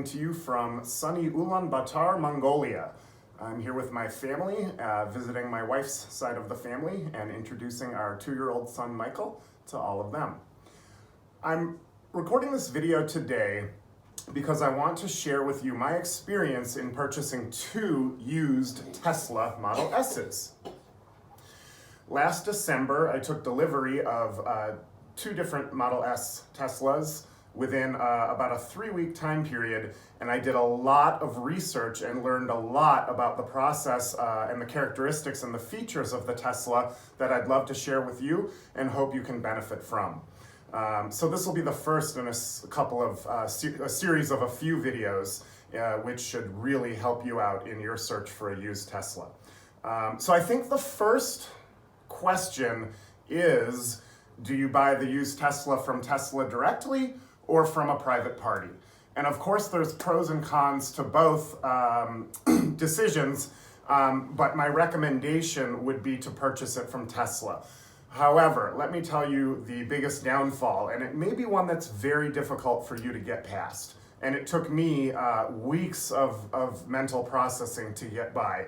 to you from sunny Ulaanbaatar, Mongolia. I'm here with my family, visiting my wife's side of the family and introducing our 2-year-old son, Michael, to all of them. I'm recording this video today because I want to share with you my experience in purchasing 2 used Tesla Model S's. Last December, I took delivery of 2 different Model S Teslas within about a 3-week time period, and I did a lot of research and learned a lot about the process and the characteristics and the features of the Tesla that I'd love to share with you and hope you can benefit from. So this will be the first in a series of a few videos which should really help you out in your search for a used Tesla. So I think the first question is, do you buy the used Tesla from Tesla directly or from a private party? And of course there's pros and cons to both decisions, but my recommendation would be to purchase it from Tesla. However, let me tell you the biggest downfall, and it may be one that's very difficult for you to get past. And it took me weeks of mental processing to get by,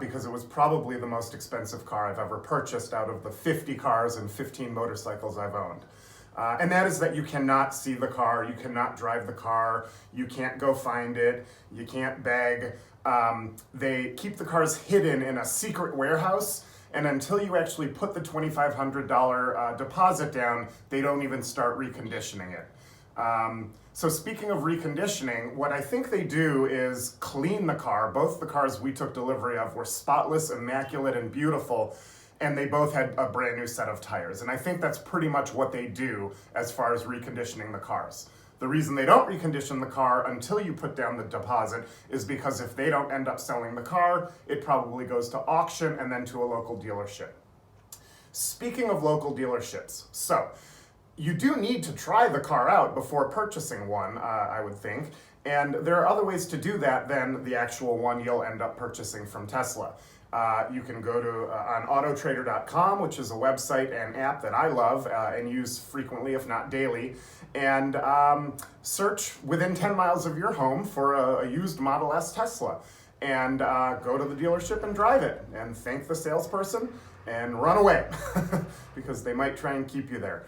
because it was probably the most expensive car I've ever purchased out of the 50 cars and 15 motorcycles I've owned. And that is that you cannot see the car, you cannot drive the car, you can't go find it, you can't beg. They keep the cars hidden in a secret warehouse, and until you actually put the $2,500 deposit down, they don't even start reconditioning it. So speaking of reconditioning, what I think they do is clean the car. Both the cars we took delivery of were spotless, immaculate, and beautiful, and they both had a brand new set of tires. And I think that's pretty much what they do as far as reconditioning the cars. The reason they don't recondition the car until you put down the deposit is because if they don't end up selling the car, it probably goes to auction and then to a local dealership. Speaking of local dealerships, so you do need to try the car out before purchasing one, I would think. And there are other ways to do that than the actual one you'll end up purchasing from Tesla. You can go to on autotrader.com, which is a website and app that I love and use frequently, if not daily, and search within 10 miles of your home for a used Model S Tesla, and go to the dealership and drive it and thank the salesperson and run away because they might try and keep you there.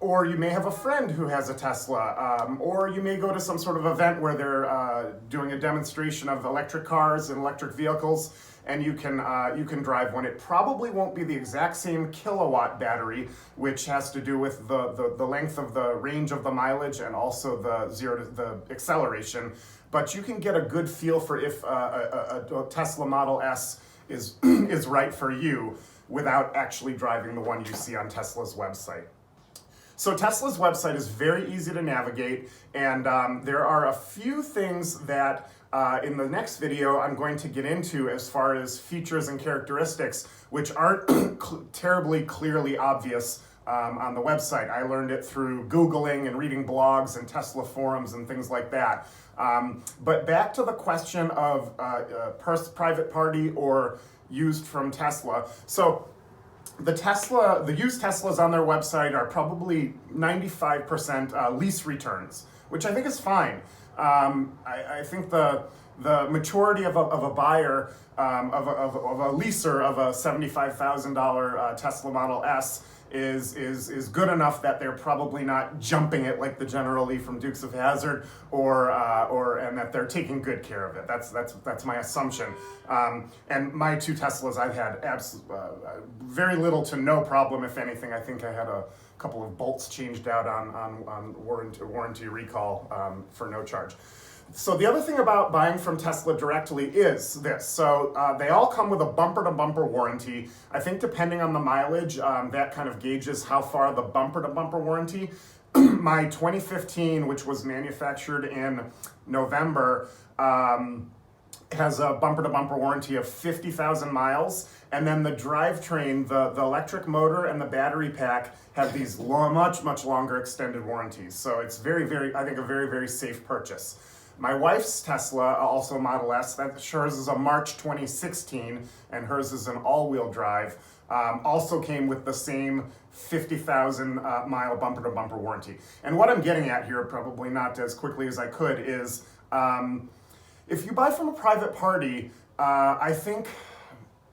Or you may have a friend who has a Tesla, or you may go to some sort of event where they're doing a demonstration of electric cars and electric vehicles, and you can drive one. It probably won't be the exact same kilowatt battery, which has to do with the length of the range of the mileage and also the acceleration, but you can get a good feel for if a Tesla Model S is right for you without actually driving the one you see on Tesla's website. So Tesla's website is very easy to navigate, and there are a few things that in the next video I'm going to get into as far as features and characteristics which aren't terribly clearly obvious on the website. I learned it through Googling and reading blogs and Tesla forums and things like that. But back to the question of private party or used from Tesla. So the used Teslas on their website are probably 95% lease returns, which I think is fine. I think the maturity of a buyer, of a leaser of a $75,000 Tesla Model S is good enough that they're probably not jumping it like the General Lee from Dukes of Hazzard, and that they're taking good care of it. That's my assumption. And my 2 Teslas, I've had very little to no problem. If anything, I think I had a couple of bolts changed out on warranty recall for no charge. So the other thing about buying from Tesla directly is this. So they all come with a bumper-to-bumper warranty. I think depending on the mileage, that kind of gauges how far the bumper-to-bumper warranty. My 2015, which was manufactured in November, has a bumper-to-bumper warranty of 50,000 miles, and then the drivetrain, the electric motor and the battery pack have these much longer extended warranties. So it's I think a very, very safe purchase. My wife's Tesla, also Model S, hers is a March 2016, and hers is an all-wheel drive. Also came with the same 50,000 mile bumper-to-bumper warranty. And what I'm getting at here, probably not as quickly as I could, is if you buy from a private party, I think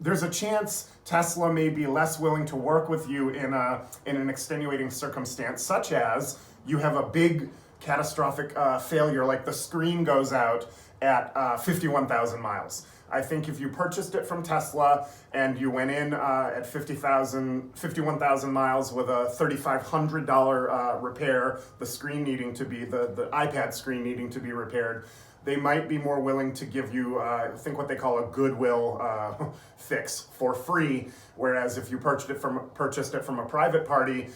there's a chance Tesla may be less willing to work with you in an extenuating circumstance, such as you have a big catastrophic failure, like the screen goes out at 51,000 miles. I think if you purchased it from Tesla and you went in at 51,000 miles with a $3,500 repair, the screen needing to be, the iPad screen needing to be repaired, they might be more willing to give you, I think what they call a goodwill fix for free. Whereas if you purchased it from a private party,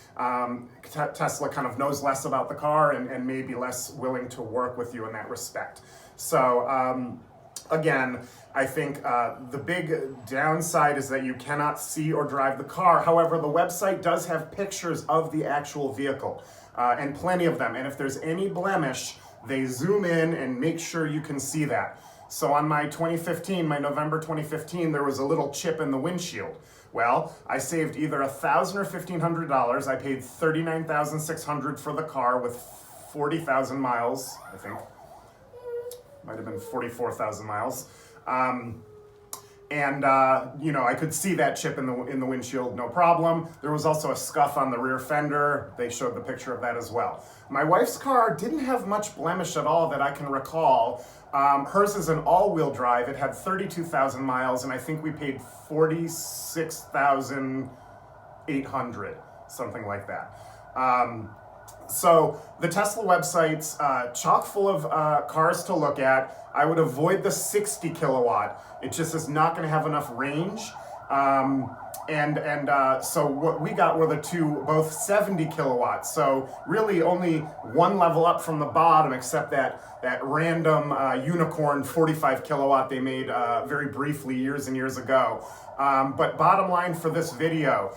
Tesla kind of knows less about the car and may be less willing to work with you in that respect. So again, I think the big downside is that you cannot see or drive the car. However, the website does have pictures of the actual vehicle, and plenty of them. And if there's any blemish, they zoom in and make sure you can see that. So on my November 2015, there was a little chip in the windshield. Well, I saved either $1,000 or $1,500. I paid $39,600 for the car with 40,000 miles, I think. Might have been 44,000 miles. I could see that chip in the windshield, no problem. There was also a scuff on the rear fender. They showed the picture of that as well. My wife's car didn't have much blemish at all that I can recall. Hers is an all-wheel drive. It had 32,000 miles, and I think we paid $46,800, something like that. So the Tesla website's chock full of cars to look at. I would avoid the 60 kilowatt. It just is not going to have enough range. So what we got were the two, both 70 kilowatts. So really only one level up from the bottom, except that random unicorn 45 kilowatt they made very briefly years and years ago. But bottom line for this video,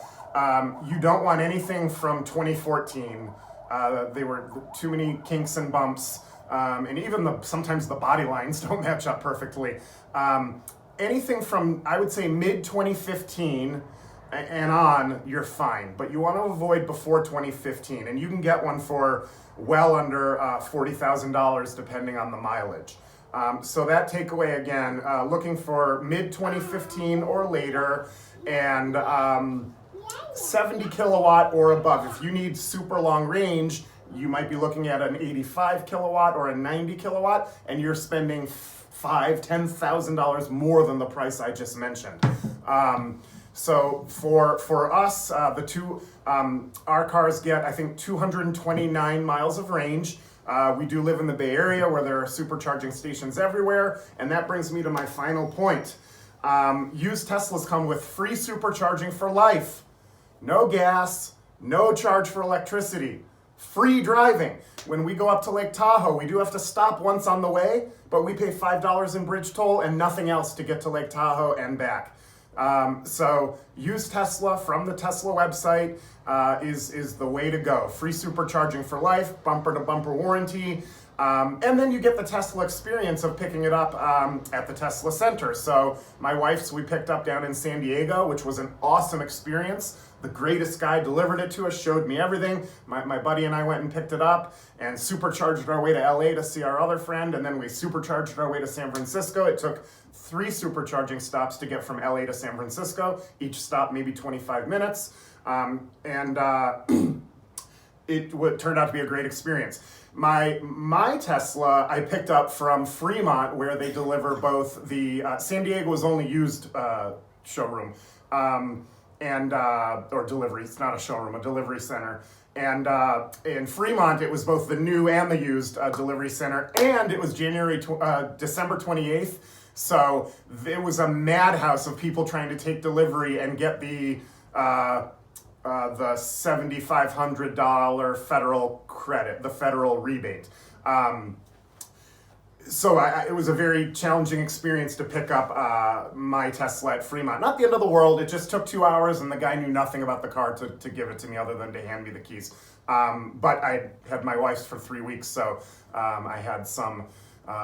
you don't want anything from 2014. They were too many kinks and bumps, and even sometimes the body lines don't match up perfectly. Anything from, I would say, mid-2015 and on, you're fine. But you want to avoid before 2015, and you can get one for well under $40,000 depending on the mileage. So that takeaway again, looking for mid-2015 or later, and 70 kilowatt or above. If you need super long range, you might be looking at an 85 kilowatt or a 90 kilowatt, and you're spending $10,000 more than the price I just mentioned. So for us, our cars get, I think, 229 miles of range. We do live in the Bay Area where there are supercharging stations everywhere, and that brings me to my final point. Used Teslas come with free supercharging for life. No gas, no charge for electricity, free driving. When we go up to Lake Tahoe, we do have to stop once on the way, but we pay $5 in bridge toll and nothing else to get to Lake Tahoe and back. So use Tesla from the Tesla website is the way to go. Free supercharging for life, bumper to bumper warranty. And then you get the Tesla experience of picking it up at the Tesla Center. So my wife's we picked up down in San Diego, which was an awesome experience. The greatest guy delivered it to us, showed me everything. My buddy and I went and picked it up and supercharged our way to LA to see our other friend, and then we supercharged our way to San Francisco. It took 3 supercharging stops to get from LA to San Francisco, each stop maybe 25 minutes. It turned out to be a great experience. My Tesla I picked up from Fremont, where they deliver both the San Diego was only used showroom or delivery. It's not a showroom, a delivery center. And in Fremont, it was both the new and the used delivery center, and it was December 28th. So it was a madhouse of people trying to take delivery and get the $7,500 federal credit, the federal rebate. So it was a very challenging experience to pick up my Tesla at Fremont. Not the end of the world, it just took 2 hours and the guy knew nothing about the car to give it to me other than to hand me the keys. But I had my wife's for 3 weeks, so I had some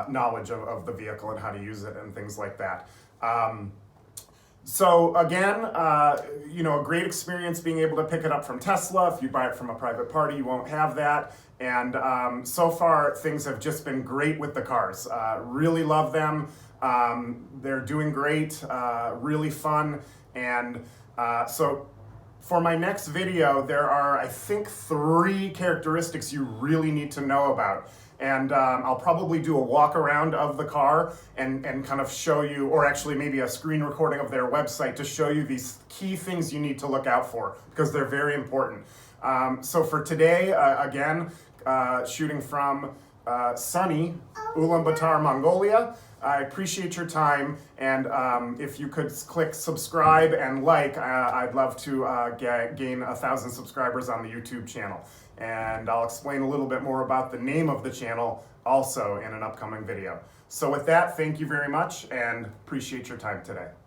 knowledge of the vehicle and how to use it and things like that. So again, a great experience being able to pick it up from Tesla. If you buy it from a private party, you won't have that. And so far, things have just been great with the cars. Really love them. They're doing great, really fun. And so for my next video, there are, I think, 3 characteristics you really need to know about. And I'll probably do a walk around of the car and kind of show you, or actually maybe a screen recording of their website to show you these key things you need to look out for because they're very important. So for today, again, shooting from sunny Ulaanbaatar, Mongolia. I appreciate your time, and if you could click subscribe and like, I'd love to gain 1,000 subscribers on the YouTube channel. And I'll explain a little bit more about the name of the channel also in an upcoming video. So with that, thank you very much and appreciate your time today.